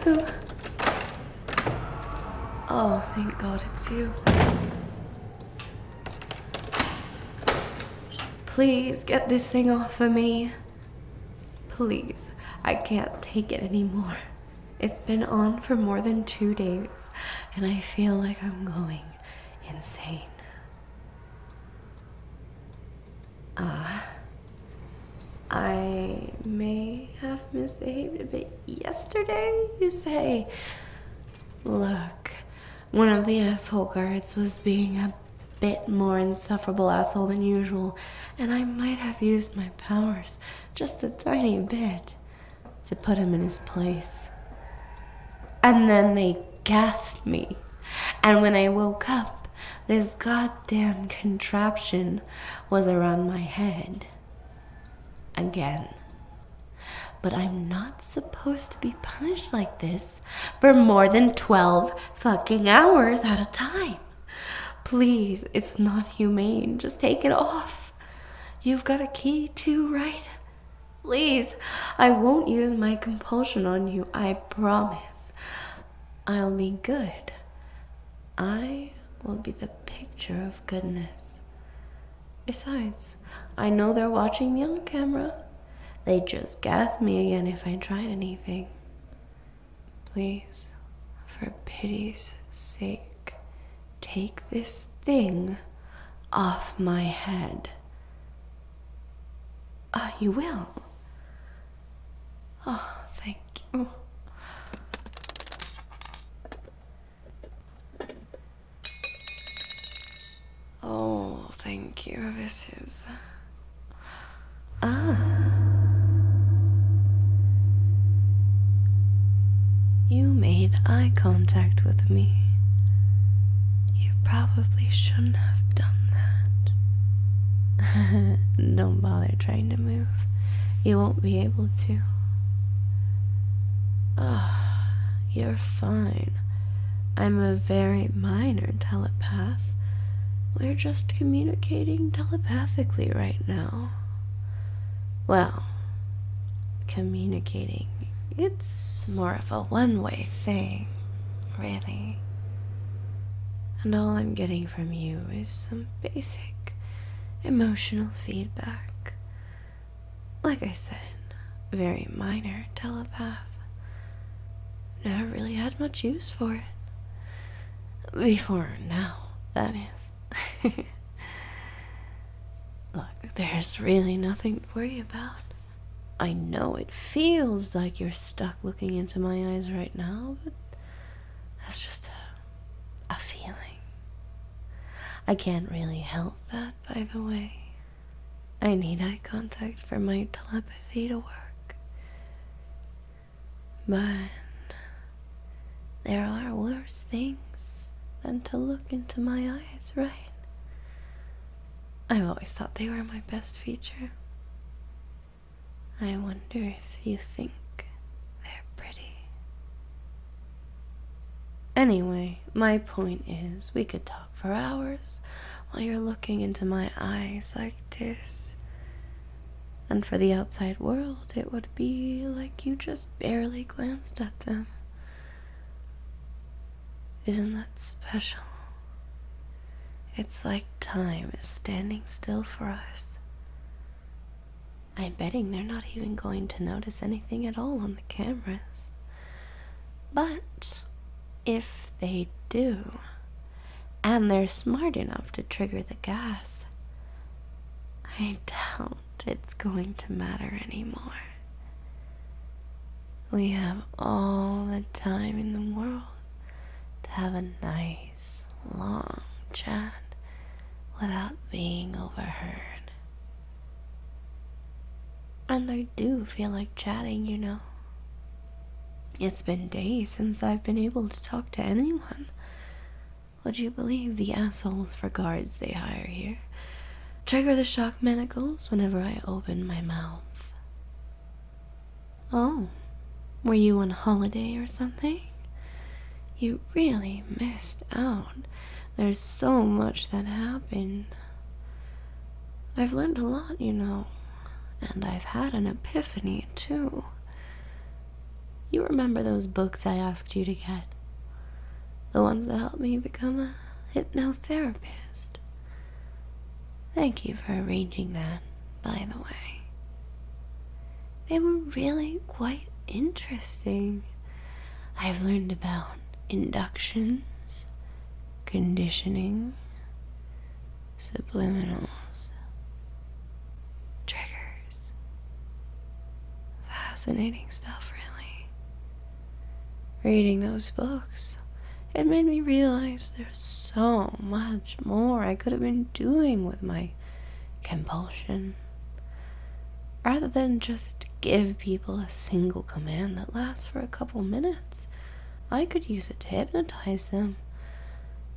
Who? Oh, thank God it's you. Please get this thing off of me. Please, I can't take it anymore. It's been on for more than 2 days, and I feel like I'm going insane. I may have misbehaved a bit yesterday, you say? Look, one of the asshole guards was being a bit more insufferable asshole than usual, and I might have used my powers just a tiny bit to put him in his place. And then they gassed me, and when I woke up, this goddamn contraption was around my head. Again. But I'm not supposed to be punished like this for more than 12 fucking hours at a time. Please, it's not humane. Just take it off. You've got a key too, right? Please, I won't use my compulsion on you, I promise. I'll be good. I will be the picture of goodness. Besides, I know they're watching me on camera. They'd just gas me again if I tried anything. Please, for pity's sake, take this thing off my head. You will? Oh, thank you. Oh, thank you. This is... You made eye contact with me. You probably shouldn't have done that. Don't bother trying to move. You won't be able to. You're fine. I'm a very minor telepath. We're just communicating telepathically right now. Well, communicating. It's more of a one-way thing, really. And all I'm getting from you is some basic emotional feedback. Like I said, very minor telepath. Never really had much use for it. Before now, that is. Look, there's really nothing to worry about. I know it feels like you're stuck looking into my eyes right now, but that's just a feeling. I can't really help that, by the way. I need eye contact for my telepathy to work. But there are worse things than to look into my eyes, right? I've always thought they were my best feature. I wonder if you think they're pretty. Anyway, my point is, we could talk for hours while you're looking into my eyes like this. And for the outside world, it would be like you just barely glanced at them. Isn't that special? It's like time is standing still for us. I'm betting they're not even going to notice anything at all on the cameras. But if they do, and they're smart enough to trigger the gas, I doubt it's going to matter anymore. We have all the time in the world to have a nice, long chat without being overheard. And I do feel like chatting, you know. It's been days since I've been able to talk to anyone. Would you believe the assholes for guards they hire here trigger the shock manacles whenever I open my mouth? Oh, were you on holiday or something? You really missed out. There's so much that happened. I've learned a lot, you know. And I've had an epiphany, too. You remember those books I asked you to get? The ones that helped me become a hypnotherapist. Thank you for arranging that, by the way. They were really quite interesting. I've learned about inductions, conditioning, subliminals, triggers. Fascinating stuff, really. Reading those books, it made me realize there's so much more I could have been doing with my compulsion. Rather than just give people a single command that lasts for a couple minutes, I could use it to hypnotize them,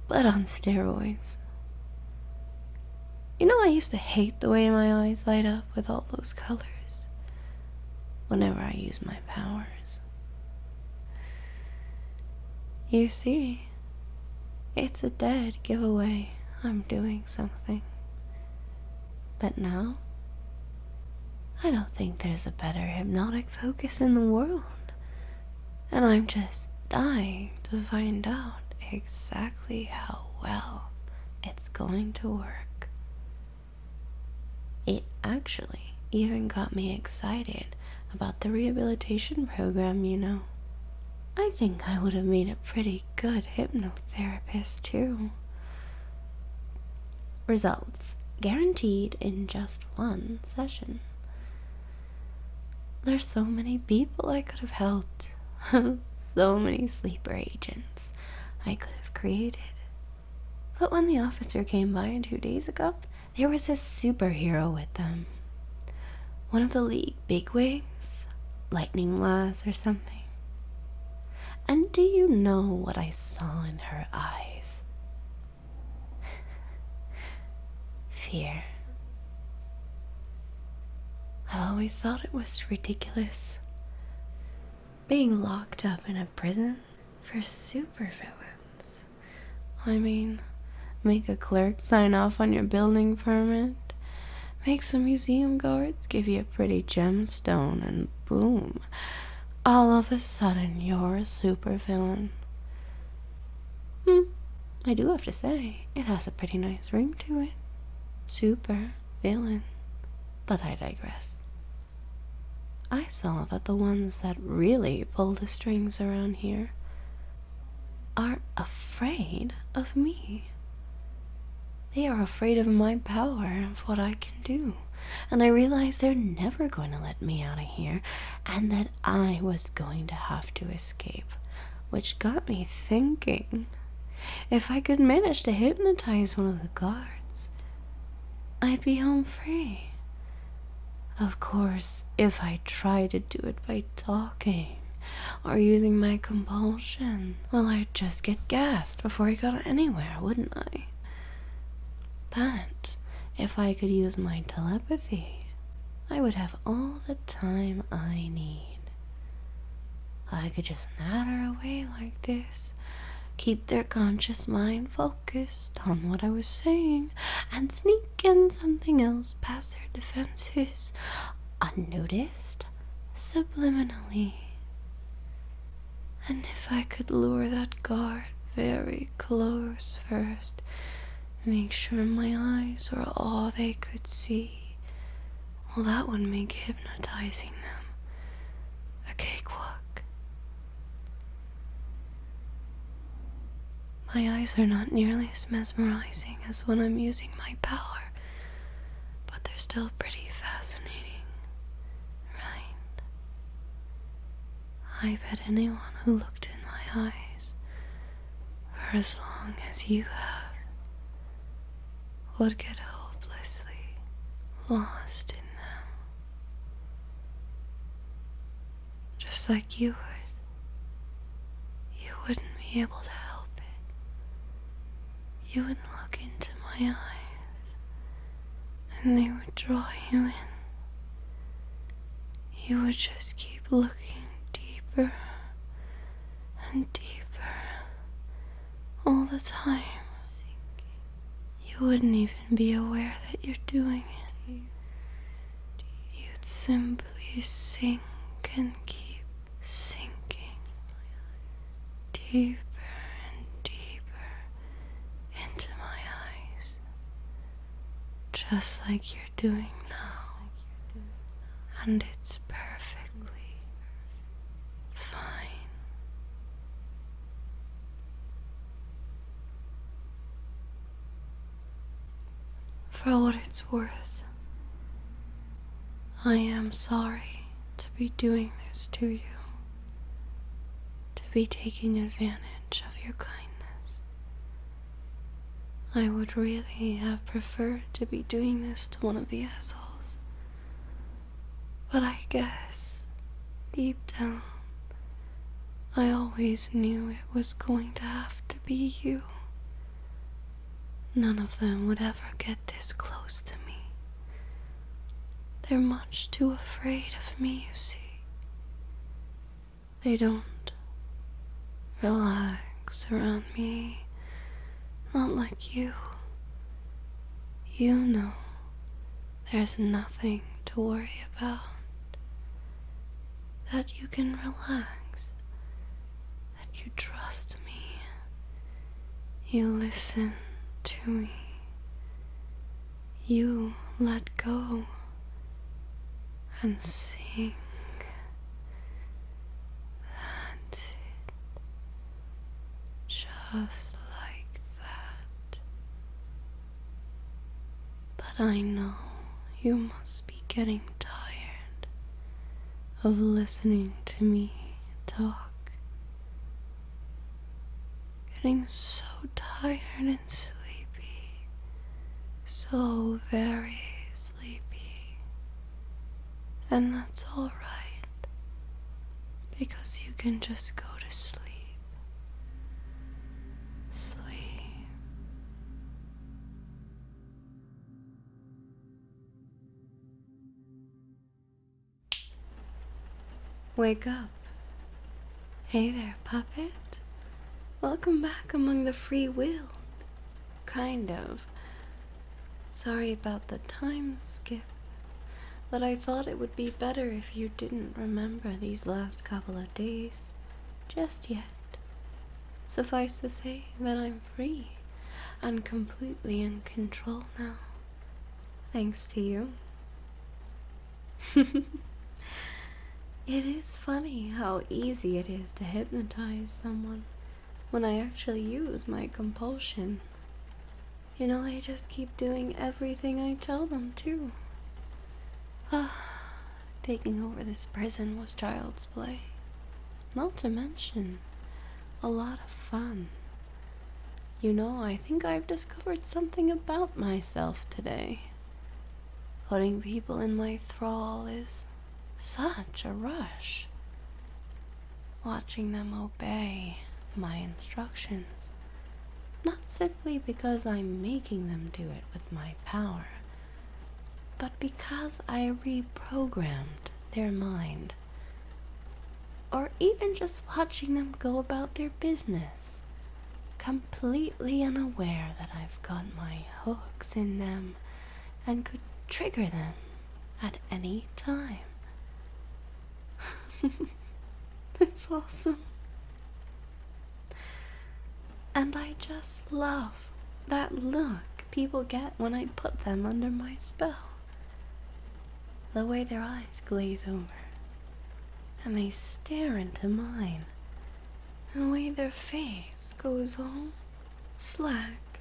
but on steroids. You know, I used to hate the way my eyes light up with all those colors whenever I use my powers. You see, it's a dead giveaway I'm doing something. But now, I don't think there's a better hypnotic focus in the world. And I'm just dying to find out exactly how well it's going to work. It actually even got me excited about the rehabilitation program, you know. I think I would have made a pretty good hypnotherapist too. Results guaranteed in just one session. There's so many people I could have helped. So many sleeper agents I could have created. But when the officer came by 2 days ago, there was a superhero with them. One of the league bigwigs, Lightning Lass or something. And do you know what I saw in her eyes? Fear. I always thought it was ridiculous being locked up in a prison for supervillains. I mean, make a clerk sign off on your building permit, make some museum guards give you a pretty gemstone, and boom, all of a sudden you're a supervillain. I do have to say, it has a pretty nice ring to it. Supervillain. But I digress. I saw that the ones that really pull the strings around here are afraid of me. They are afraid of my power, of what I can do. And I realized they're never going to let me out of here, and that I was going to have to escape. Which got me thinking, if I could manage to hypnotize one of the guards, I'd be home free. Of course, if I tried to do it by talking or using my compulsion, well, I'd just get gassed before I got anywhere, wouldn't I? But if I could use my telepathy, I would have all the time I need. I could just natter away like this, keep their conscious mind focused on what I was saying, and sneak in something else past their defenses, unnoticed, subliminally. And if I could lure that guard very close first, make sure my eyes were all they could see, well, that would make hypnotizing them a cakewalk. My eyes are not nearly as mesmerizing as when I'm using my power, but they're still pretty fascinating, right? I bet anyone who looked in my eyes for as long as you have would get hopelessly lost in them. Just like you would. You wouldn't be able to help it. You would look into my eyes, and they would draw you in. You would just keep looking deeper and deeper all the time. You wouldn't even be aware that you're doing it. You'd simply sink and keep sinking. deeper and deeper into my eyes, just like you're doing now, and it's perfectly fine. For what it's worth, I am sorry to be doing this to you, to be taking advantage of your kindness. I would really have preferred to be doing this to one of the assholes, but I guess, deep down, I always knew it was going to have to be you. None of them would ever get this close to me. They're much too afraid of me, you see. They don't relax around me, not like you. You know there's nothing to worry about, that you can relax, that you trust me, you listen to me, you let go and sing. That's it. Just like that. But I know you must be getting tired of listening to me talk. Getting so tired and sleepy. So very sleepy. And that's alright, because you can just go to sleep. Sleep. Wake up. Hey there, puppet. Welcome back among the free will. Kind of. Sorry about the time skip. But I thought it would be better if you didn't remember these last couple of days, just yet. Suffice to say that I'm free and completely in control now, thanks to you. It is funny how easy it is to hypnotize someone when I actually use my compulsion. You know, they just keep doing everything I tell them to. Taking over this prison was child's play. Not to mention, a lot of fun. You know, I think I've discovered something about myself today. Putting people in my thrall is such a rush. Watching them obey my instructions, not simply because I'm making them do it with my power, but because I reprogrammed their mind. Or even just watching them go about their business, completely unaware that I've got my hooks in them and could trigger them at any time. It's awesome. And I just love that look people get when I put them under my spell. The way their eyes glaze over, and they stare into mine, and the way their face goes all slack.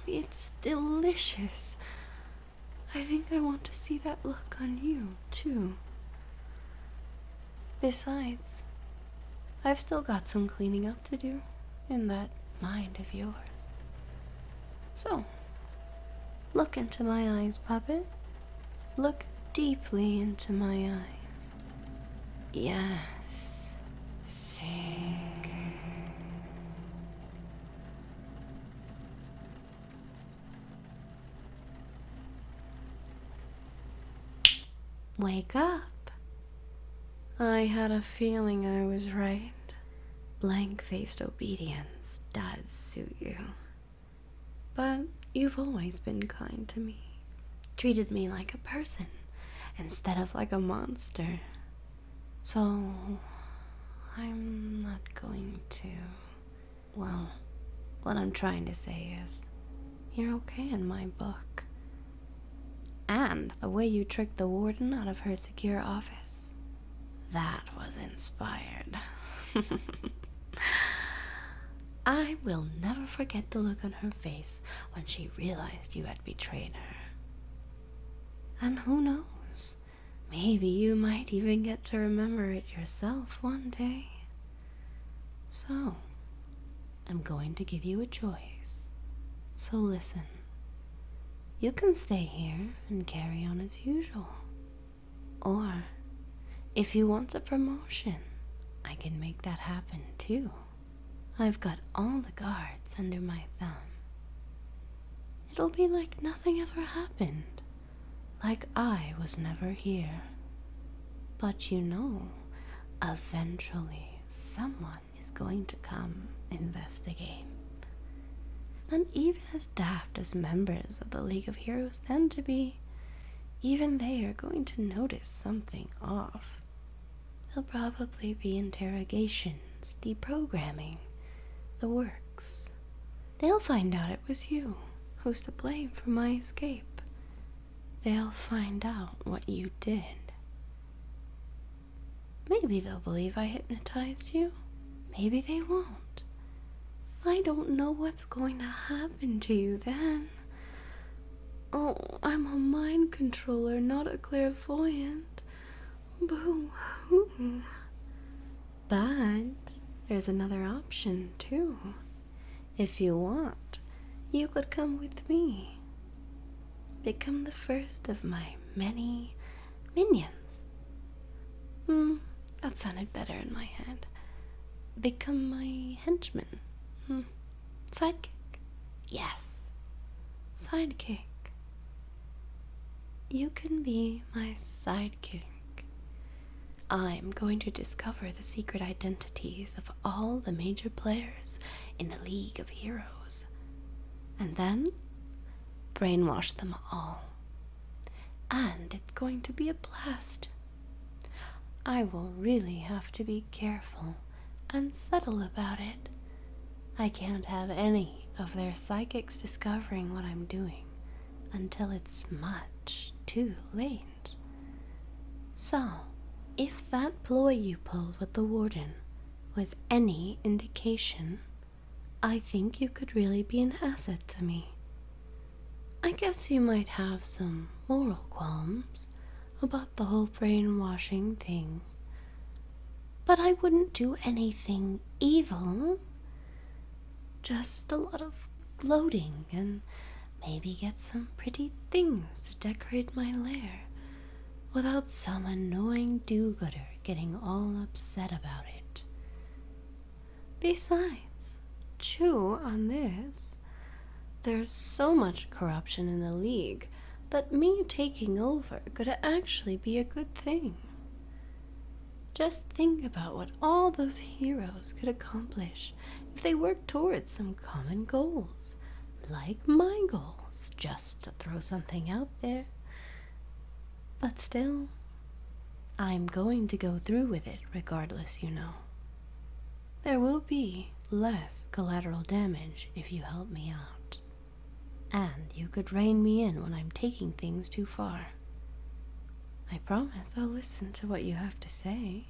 It's delicious. I think I want to see that look on you, too. Besides, I've still got some cleaning up to do in that mind of yours. So, look into my eyes, puppet. Look deeply into my eyes. Yes. Sink. Wake up. I had a feeling I was right. Blank-faced obedience does suit you. But you've always been kind to me. Treated me like a person instead of like a monster. So I'm not going to. Well, what I'm trying to say is, you're okay in my book. And the way you tricked the warden out of her secure office, that was inspired. I will never forget the look on her face when she realized you had betrayed her. And who knows, maybe you might even get to remember it yourself one day. So, I'm going to give you a choice. So listen. You can stay here and carry on as usual. Or, if you want a promotion, I can make that happen too. I've got all the guards under my thumb. It'll be like nothing ever happened. Like I was never here. But you know, eventually someone is going to come investigate. And even as daft as members of the League of Heroes tend to be, even they are going to notice something off. There'll probably be interrogations, deprogramming, the works. They'll find out it was you who's to blame for my escape. They'll find out what you did. Maybe they'll believe I hypnotized you. Maybe they won't. I don't know what's going to happen to you then. Oh, I'm a mind controller, not a clairvoyant. Boo-hoo. But there's another option too. If you want, you could come with me. Become the first of my many minions. That sounded better in my head. Become my henchman. Sidekick? Yes. Sidekick. You can be my sidekick. I'm going to discover the secret identities of all the major players in the League of Heroes. And then brainwash them all. And it's going to be a blast. I will really have to be careful and subtle about it. I can't have any of their psychics discovering what I'm doing until it's much too late. So, if that ploy you pulled with the warden was any indication, I think you could really be an asset to me. I guess you might have some moral qualms about the whole brainwashing thing, but I wouldn't do anything evil. Just a lot of gloating and maybe get some pretty things to decorate my lair without some annoying do-gooder getting all upset about it. Besides, chew on this. There's so much corruption in the League that me taking over could actually be a good thing. Just think about what all those heroes could accomplish if they worked towards some common goals, like my goals, just to throw something out there. But still, I'm going to go through with it regardless, you know. There will be less collateral damage if you help me out. And you could rein me in when I'm taking things too far. I promise I'll listen to what you have to say.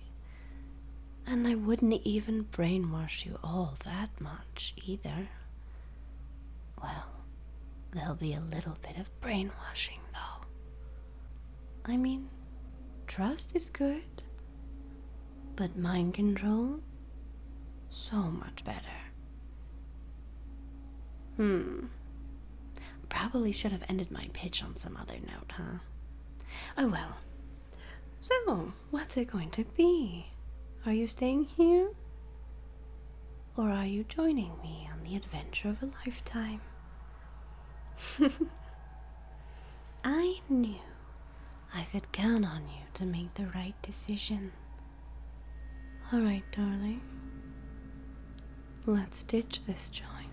And I wouldn't even brainwash you all that much either. Well, there'll be a little bit of brainwashing though. I mean, trust is good, but mind control, so much better. Probably should have ended my pitch on some other note, huh? Oh well. So, what's it going to be? Are you staying here? Or are you joining me on the adventure of a lifetime? I knew I could count on you to make the right decision. Alright, darling. Let's ditch this joint.